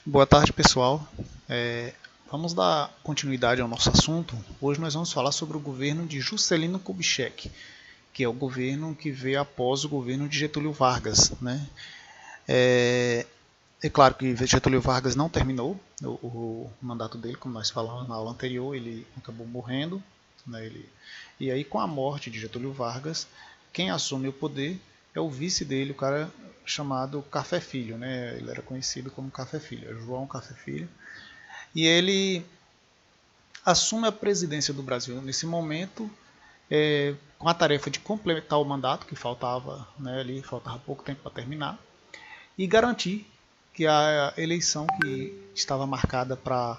Boa tarde, pessoal. Vamos dar continuidade ao nosso assunto. Hoje nós vamos falar sobre o governo de Juscelino Kubitschek, que é o governo que veio após o governo de Getúlio Vargas, né? É claro que Getúlio Vargas não terminou o mandato dele, como nós falamos na aula anterior, ele acabou morrendo, né? E aí, com a morte de Getúlio Vargas, quem assume o poder é o vice dele, o cara chamado Café Filho, né? Ele era conhecido como Café Filho, João Café Filho. E ele assume a presidência do Brasil nesse momento, com a tarefa de completar o mandato, que faltava, né, ali faltava pouco tempo para terminar, e garantir que a eleição que estava marcada para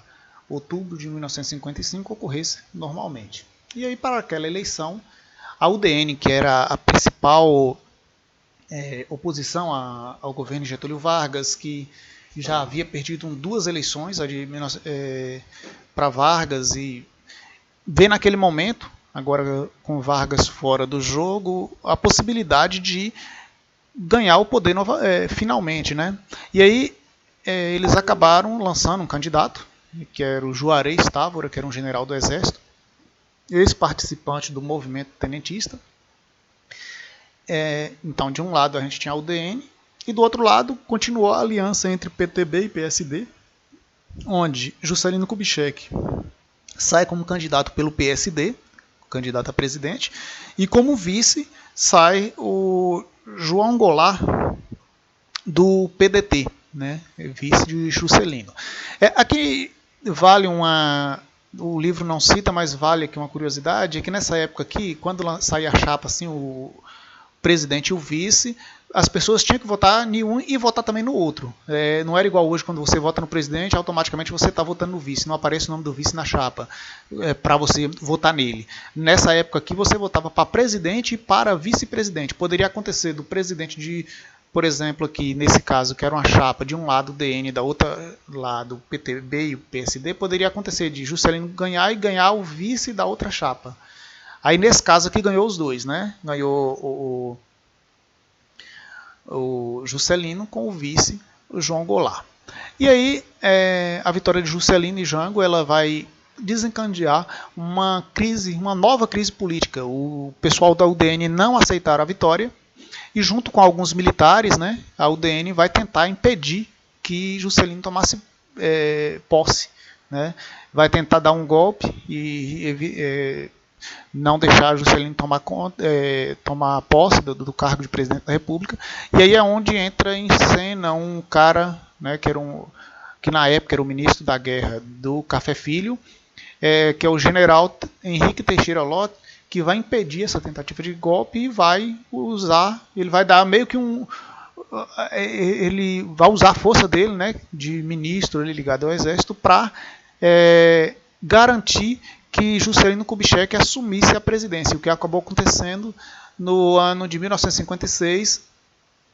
outubro de 1955 ocorresse normalmente. E aí, para aquela eleição, a UDN, que era a principal oposição ao governo de Getúlio Vargas, que já havia perdido duas eleições, a de para Vargas, e vê naquele momento, agora com Vargas fora do jogo, a possibilidade de ganhar o poder finalmente, né? E aí eles acabaram lançando um candidato, que era o Juarez Távora, que era um general do Exército, ex-participante do movimento tenentista. Então, de um lado a gente tinha a UDN, e do outro lado continuou a aliança entre PTB e PSD, onde Juscelino Kubitschek sai como candidato pelo PSD, candidato a presidente, e como vice sai o João Goulart do PDT, né, vice de Juscelino. Aqui vale uma... O livro não cita, mas vale aqui uma curiosidade, é que nessa época aqui, quando saía a chapa assim, o presidente e o vice, as pessoas tinham que votar em um e votar também no outro. Não era igual hoje, quando você vota no presidente, automaticamente você está votando no vice, não aparece o nome do vice na chapa para você votar nele. Nessa época aqui, você votava para presidente e para vice-presidente. Poderia acontecer do presidente de, por exemplo, aqui nesse caso, que era uma chapa de um lado o DN, da outra lado o PTB e o PSD, poderia acontecer de Juscelino ganhar e ganhar o vice da outra chapa. Aí nesse caso aqui ganhou os dois, né? Ganhou o Juscelino com o vice, o João Goulart. E aí a vitória de Juscelino e Jango, ela vai desencadear uma crise, uma nova crise política. O pessoal da UDN não aceitaram a vitória e junto com alguns militares, né, a UDN vai tentar impedir que Juscelino tomasse posse, né? Vai tentar dar um golpe e não deixar Juscelino tomar posse do cargo de presidente da República. E aí é onde entra em cena um cara, né, que na época era o ministro da Guerra do Café Filho, que é o general Henrique Teixeira Lott, que vai impedir essa tentativa de golpe e vai usar, ele vai dar meio que ele vai usar a força dele, né, de ministro ele ligado ao exército, para garantir que Juscelino Kubitschek assumisse a presidência, o que acabou acontecendo no ano de 1956.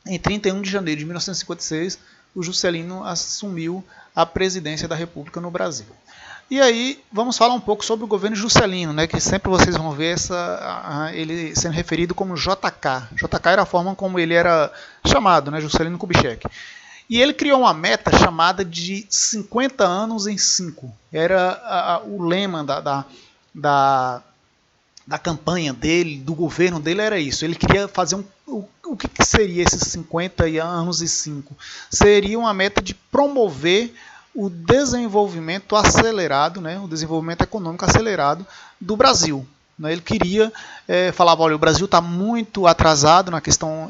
Em 31 de janeiro de 1956, o Juscelino assumiu a presidência da República no Brasil. E aí, vamos falar um pouco sobre o governo Juscelino, né, que sempre vocês vão ver ele sendo referido como JK. JK era a forma como ele era chamado, né, Juscelino Kubitschek. E ele criou uma meta chamada de 50 anos em 5. Era o lema da campanha dele, do governo dele, era isso. Ele queria fazer o que seria esses 50 anos e 5? Seria uma meta de promover o desenvolvimento acelerado, né, o desenvolvimento econômico acelerado do Brasil. Ele queria, falava, olha, o Brasil está muito atrasado na questão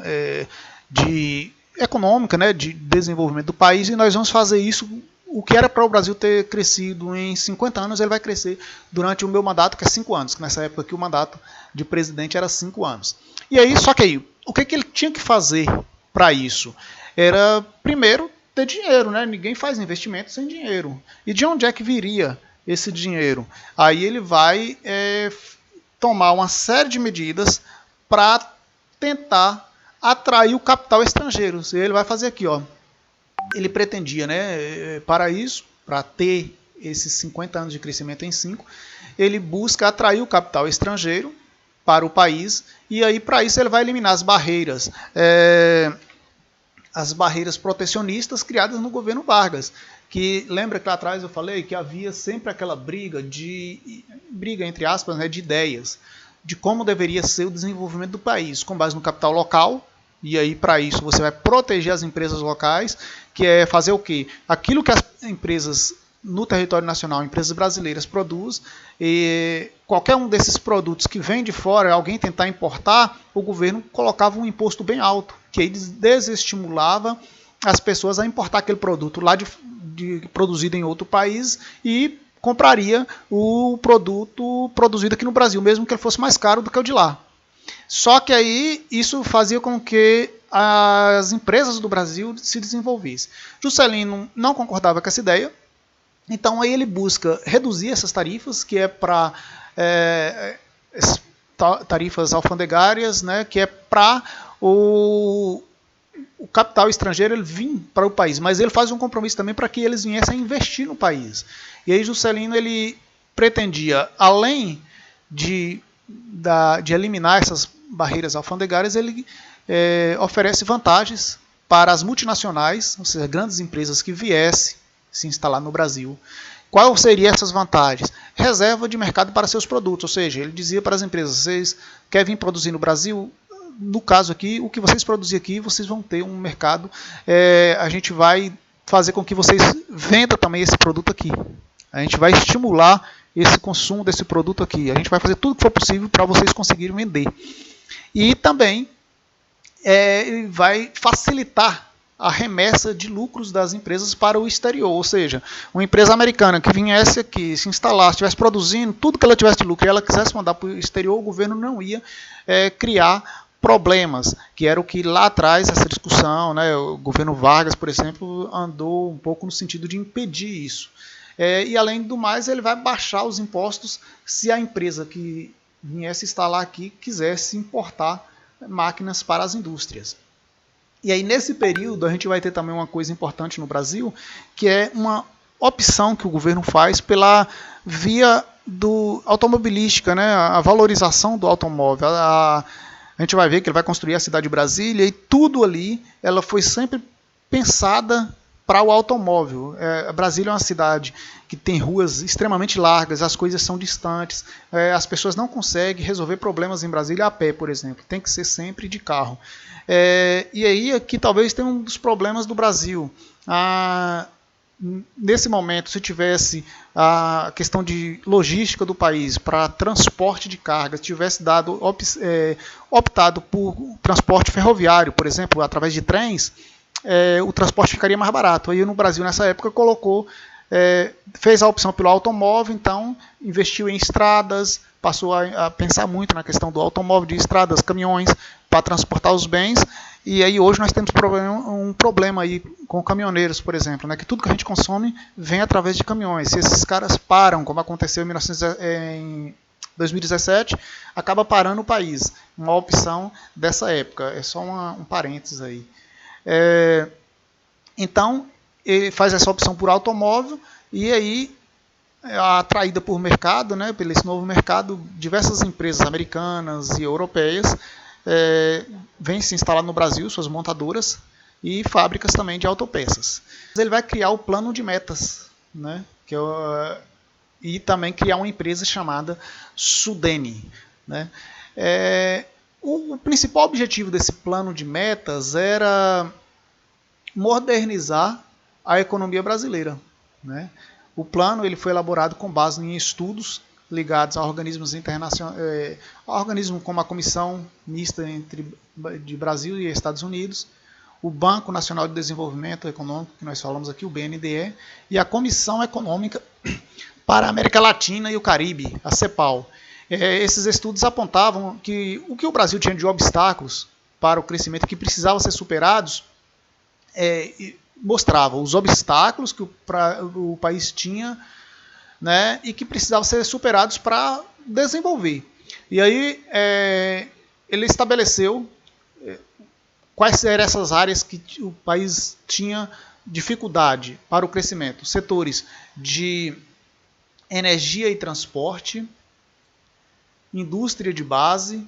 de econômica, né, de desenvolvimento do país, e nós vamos fazer isso. O que era para o Brasil ter crescido em 50 anos, ele vai crescer durante o meu mandato, que é 5 anos, que nessa época aqui o mandato de presidente era 5 anos. E aí, só que aí, o que ele tinha que fazer para isso? Era, primeiro, ter dinheiro, né? Ninguém faz investimento sem dinheiro. E de onde é que viria esse dinheiro? Aí ele vai tomar uma série de medidas para tentar atrair o capital estrangeiro. Ele vai fazer aqui, ó. Ele pretendia, né, para isso, para ter esses 50 anos de crescimento em 5, ele busca atrair o capital estrangeiro para o país, e aí para isso ele vai eliminar as barreiras as barreiras protecionistas criadas no governo Vargas, que lembra que lá atrás eu falei que havia sempre aquela briga entre aspas, né, de ideias, de como deveria ser o desenvolvimento do país, com base no capital local, e aí para isso você vai proteger as empresas locais, que é fazer o quê? Aquilo que as empresas no território nacional, empresas brasileiras produzem, e qualquer um desses produtos que vem de fora, alguém tentar importar, o governo colocava um imposto bem alto, que aí desestimulava as pessoas a importar aquele produto lá produzido em outro país e compraria o produto produzido aqui no Brasil, mesmo que ele fosse mais caro do que o de lá. Só que aí isso fazia com que as empresas do Brasil se desenvolvessem. Juscelino não concordava com essa ideia, então aí ele busca reduzir essas tarifas, que é para tarifas alfandegárias, né, que é para o capital estrangeiro ele vir para o país, mas ele faz um compromisso também para que eles viessem a investir no país. E aí Juscelino ele pretendia, além de eliminar essas barreiras alfandegárias, ele oferece vantagens para as multinacionais, ou seja, grandes empresas que viessem se instalar no Brasil. Qual seriam essas vantagens? Reserva de mercado para seus produtos, ou seja, ele dizia para as empresas, vocês querem vir produzir no Brasil? No caso aqui, o que vocês produzirem aqui, vocês vão ter um mercado, a gente vai fazer com que vocês vendam também esse produto aqui. A gente vai estimular esse consumo desse produto aqui. A gente vai fazer tudo o que for possível para vocês conseguirem vender. E também vai facilitar a remessa de lucros das empresas para o exterior, ou seja, uma empresa americana que viesse aqui, se instalasse, estivesse produzindo tudo que ela tivesse de lucro e ela quisesse mandar para o exterior, o governo não ia criar problemas, que era o que lá atrás, essa discussão, né, o governo Vargas, por exemplo, andou um pouco no sentido de impedir isso. E além do mais, ele vai baixar os impostos se a empresa que viesse instalar aqui quisesse importar máquinas para as indústrias. E aí nesse período a gente vai ter também uma coisa importante no Brasil, que é uma opção que o governo faz pela via automobilística, né, a valorização do automóvel. A gente vai ver que ele vai construir a cidade de Brasília e tudo ali ela foi sempre pensada para o automóvel. Brasília é uma cidade que tem ruas extremamente largas, as coisas são distantes, as pessoas não conseguem resolver problemas em Brasília a pé, por exemplo, tem que ser sempre de carro. E aí aqui talvez tenha um dos problemas do Brasil. Nesse momento, se tivesse a questão de logística do país para transporte de cargas, tivesse optado por transporte ferroviário, por exemplo, através de trens, o transporte ficaria mais barato. Aí no Brasil, nessa época, fez a opção pelo automóvel, então investiu em estradas, passou a pensar muito na questão do automóvel, de estradas, caminhões, para transportar os bens. E aí hoje nós temos um problema aí com caminhoneiros, por exemplo, né, que tudo que a gente consome vem através de caminhões. Se esses caras param, como aconteceu em 2017, acaba parando o país. Uma opção dessa época. É só um parênteses aí. Então, ele faz essa opção por automóvel e aí, atraída por mercado, né, pelo esse novo mercado, diversas empresas americanas e europeias vêm se instalar no Brasil, suas montadoras e fábricas também de autopeças. Ele vai criar o plano de metas, né, e também criar uma empresa chamada Sudene, né. O principal objetivo desse plano de metas era modernizar a economia brasileira, né. O plano ele foi elaborado com base em estudos ligados a organismos internacionais, organismos como a Comissão Mista de Brasil e Estados Unidos, o Banco Nacional de Desenvolvimento Econômico, que nós falamos aqui, o BNDE, e a Comissão Econômica para a América Latina e o Caribe, a CEPAL. Esses estudos apontavam que o que o Brasil tinha de obstáculos para o crescimento que precisavam ser superados, mostrava os obstáculos que o país tinha, né, e que precisavam ser superados para desenvolver. E aí ele estabeleceu quais eram essas áreas que o país tinha dificuldade para o crescimento. Setores de energia e transporte, indústria de base,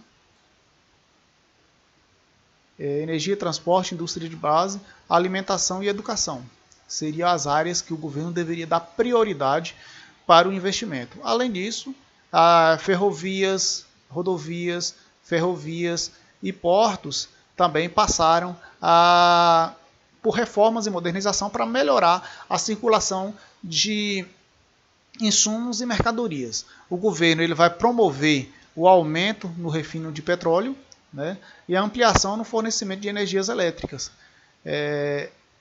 energia, transporte, indústria de base, alimentação e educação. Seriam as áreas que o governo deveria dar prioridade para o investimento. Além disso, ferrovias, rodovias, ferrovias e portos também passaram por reformas e modernização para melhorar a circulação de insumos e mercadorias. O governo ele vai promover o aumento no refino de petróleo, né, e a ampliação no fornecimento de energias elétricas,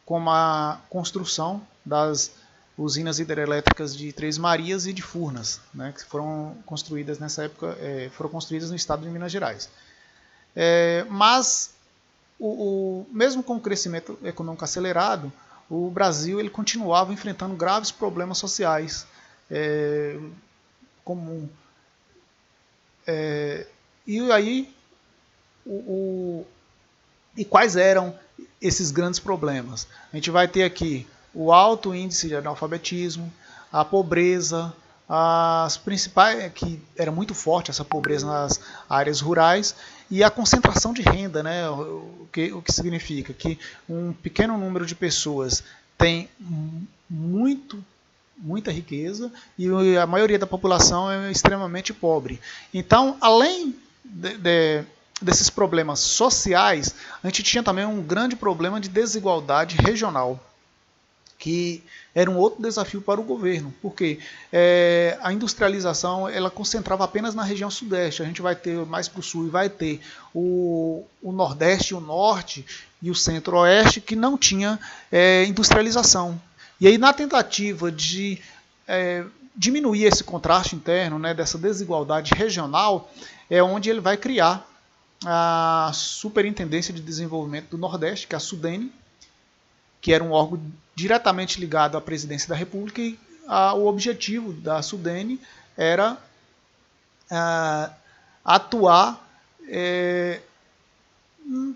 como a construção das usinas hidrelétricas de Três Marias e de Furnas, né, que foram construídas nessa época, foram construídas no estado de Minas Gerais. Mas, mesmo com o crescimento econômico acelerado, o Brasil ele continuava enfrentando graves problemas sociais, e aí, e quais eram esses grandes problemas? A gente vai ter aqui o alto índice de analfabetismo, a pobreza, as principais, que era muito forte essa pobreza nas áreas rurais, e a concentração de renda, né? O que significa que um pequeno número de pessoas tem muita riqueza e a maioria da população é extremamente pobre. Então, além desses problemas sociais, a gente tinha também um grande problema de desigualdade regional, que era um outro desafio para o governo, porque a industrialização ela concentrava apenas na região sudeste. A gente vai ter mais para o sul e vai ter o nordeste, o norte e o centro-oeste que não tinha industrialização. E aí, na tentativa de diminuir esse contraste interno, né, dessa desigualdade regional, é onde ele vai criar a Superintendência de Desenvolvimento do Nordeste, que é a SUDENE, que era um órgão diretamente ligado à Presidência da República, e o objetivo da SUDENE era atuar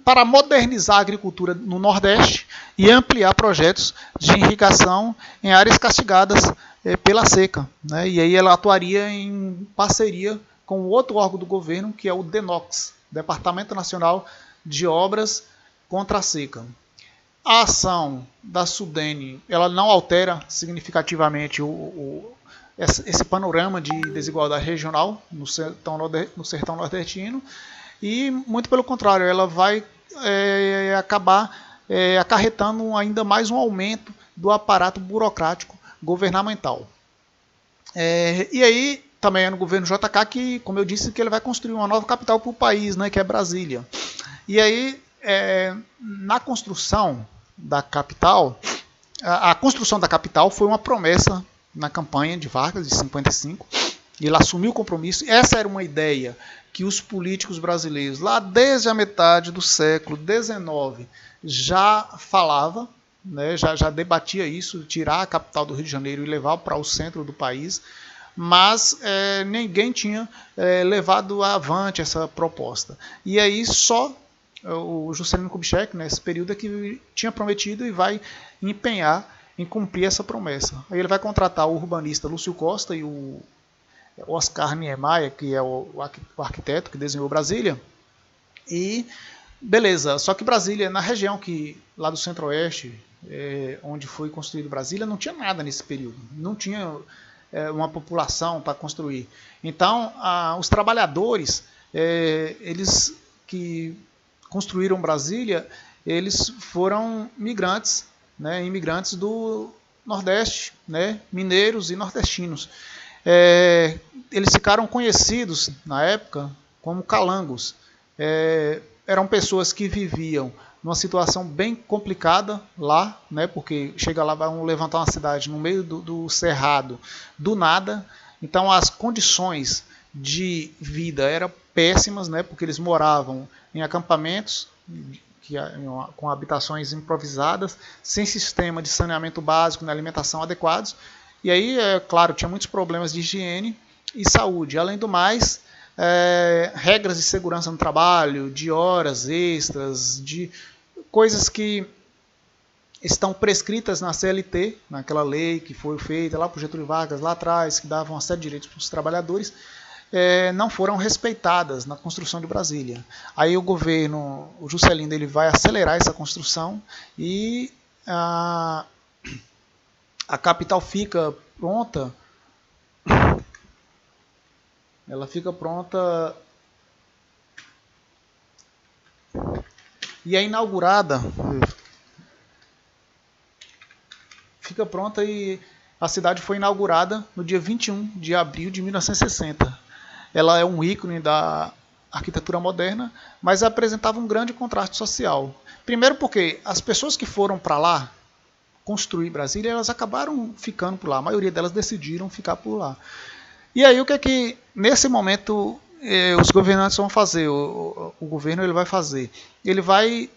para modernizar a agricultura no Nordeste e ampliar projetos de irrigação em áreas castigadas pela seca, né? E aí ela atuaria em parceria com outro órgão do governo, que é o DENOX, Departamento Nacional de Obras contra a Seca. A ação da SUDENE ela não altera significativamente esse panorama de desigualdade regional no sertão nordestino, e, muito pelo contrário, ela vai acabar acarretando ainda mais um aumento do aparato burocrático governamental. E aí, também é no governo JK que, como eu disse, que ele vai construir uma nova capital para o país, né, que é Brasília. E aí, na construção da capital, a construção da capital foi uma promessa na campanha de Vargas, de 55, e ele assumiu o compromisso. Essa era uma ideia que os políticos brasileiros, lá desde a metade do século XIX, já falava, né, já debatia isso, tirar a capital do Rio de Janeiro e levar para o centro do país, mas ninguém tinha levado avante essa proposta. E aí só o Juscelino Kubitschek, nesse período, é que tinha prometido e vai empenhar em cumprir essa promessa. Aí ele vai contratar o urbanista Lúcio Costa e o Oscar Niemeyer, que é o arquiteto que desenhou Brasília. E beleza, só que Brasília, na região lá do centro-oeste, onde foi construído Brasília, não tinha nada nesse período. Não tinha uma população para construir. Então, os trabalhadores, eles que construíram Brasília, eles foram migrantes, né, imigrantes do Nordeste, né, mineiros e nordestinos. Eles ficaram conhecidos na época como calangos. Eram pessoas que viviam numa situação bem complicada lá, né, porque chega lá, vão levantar uma cidade no meio do cerrado, do nada. Então as condições de vida eram péssimas, né, porque eles moravam em acampamentos com habitações improvisadas, sem sistema de saneamento básico e alimentação adequados. E aí, claro, tinha muitos problemas de higiene e saúde. Além do mais, regras de segurança no trabalho, de horas extras, de coisas que estão prescritas na CLT, naquela lei que foi feita lá por Getúlio Vargas, lá atrás, que dava uma série de direitos para os trabalhadores. não foram respeitadas na construção de Brasília. Aí o Juscelino, ele vai acelerar essa construção e a capital fica pronta. Ela fica pronta e é inaugurada. Fica pronta e a cidade foi inaugurada no dia 21 de abril de 1960. Ela é um ícone da arquitetura moderna, mas apresentava um grande contraste social. Primeiro porque as pessoas que foram para lá construir Brasília, elas acabaram ficando por lá. A maioria delas decidiram ficar por lá. E aí o que é que nesse momento os governantes vão fazer? O governo ele vai fazer? Ele vai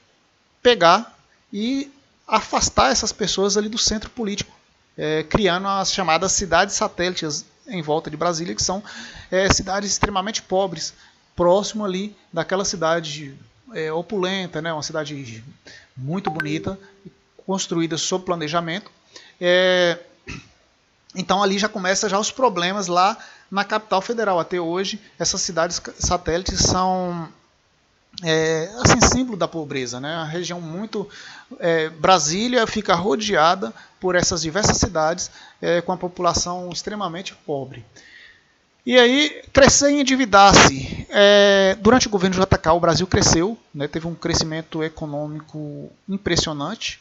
pegar e afastar essas pessoas ali do centro político, criando as chamadas cidades satélites em volta de Brasília, que são cidades extremamente pobres, próximo ali daquela cidade opulenta, né, uma cidade muito bonita, construída sob planejamento. Então ali já começa já os problemas lá na capital federal. Até hoje, essas cidades satélites são assim, símbolo da pobreza, né? A região muito Brasília fica rodeada por essas diversas cidades com a população extremamente pobre. E aí, crescer e endividar-se. Durante o governo JK, o Brasil cresceu, né? Teve um crescimento econômico impressionante,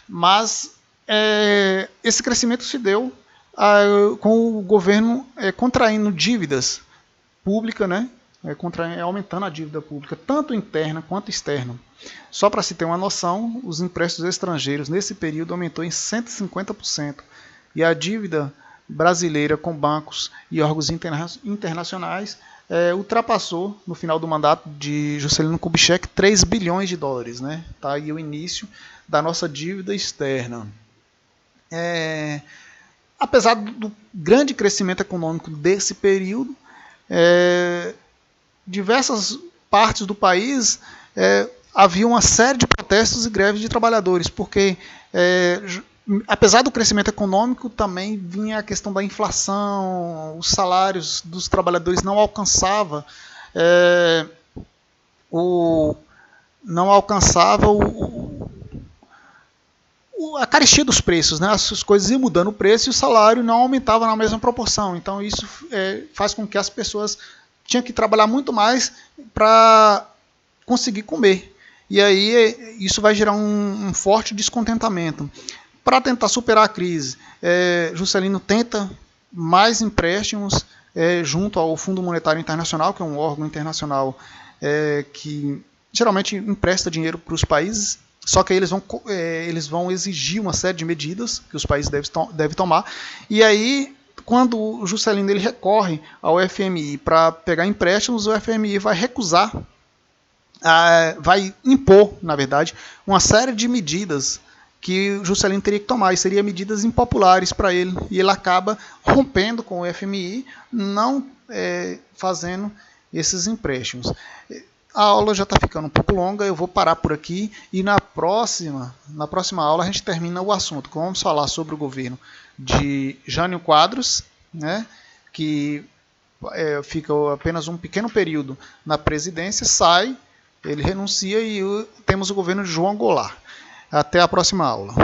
mas esse crescimento se deu com o governo contraindo dívidas públicas, né? Aumentando a dívida pública, tanto interna quanto externa. Só para se ter uma noção, os empréstimos estrangeiros nesse período aumentou em 150%. E a dívida brasileira com bancos e órgãos internacionais ultrapassou, no final do mandato de Juscelino Kubitschek, 3 bilhões de dólares. Né? Tá aí o início da nossa dívida externa. Apesar do grande crescimento econômico desse período, diversas partes do país havia uma série de protestos e greves de trabalhadores, porque apesar do crescimento econômico, também vinha a questão da inflação, os salários dos trabalhadores não alcançava a carestia dos preços, né? As coisas iam mudando o preço e o salário não aumentava na mesma proporção. Então isso faz com que as pessoas tinham que trabalhar muito mais para conseguir comer. E aí isso vai gerar um forte descontentamento. Para tentar superar a crise, Juscelino tenta mais empréstimos junto ao Fundo Monetário Internacional, que é um órgão internacional que geralmente empresta dinheiro para os países. Só que aí eles vão exigir uma série de medidas que os países devem tomar. E aí, quando o Juscelino ele recorre ao FMI para pegar empréstimos, o FMI vai recusar, vai impor, na verdade, uma série de medidas que o Juscelino teria que tomar, e seriam medidas impopulares para ele. E ele acaba rompendo com o FMI, não fazendo esses empréstimos. A aula já está ficando um pouco longa, eu vou parar por aqui e na próxima aula a gente termina o assunto. Vamos falar sobre o governo de Jânio Quadros, né, que fica apenas um pequeno período na presidência, sai, ele renuncia e temos o governo de João Goulart. Até a próxima aula.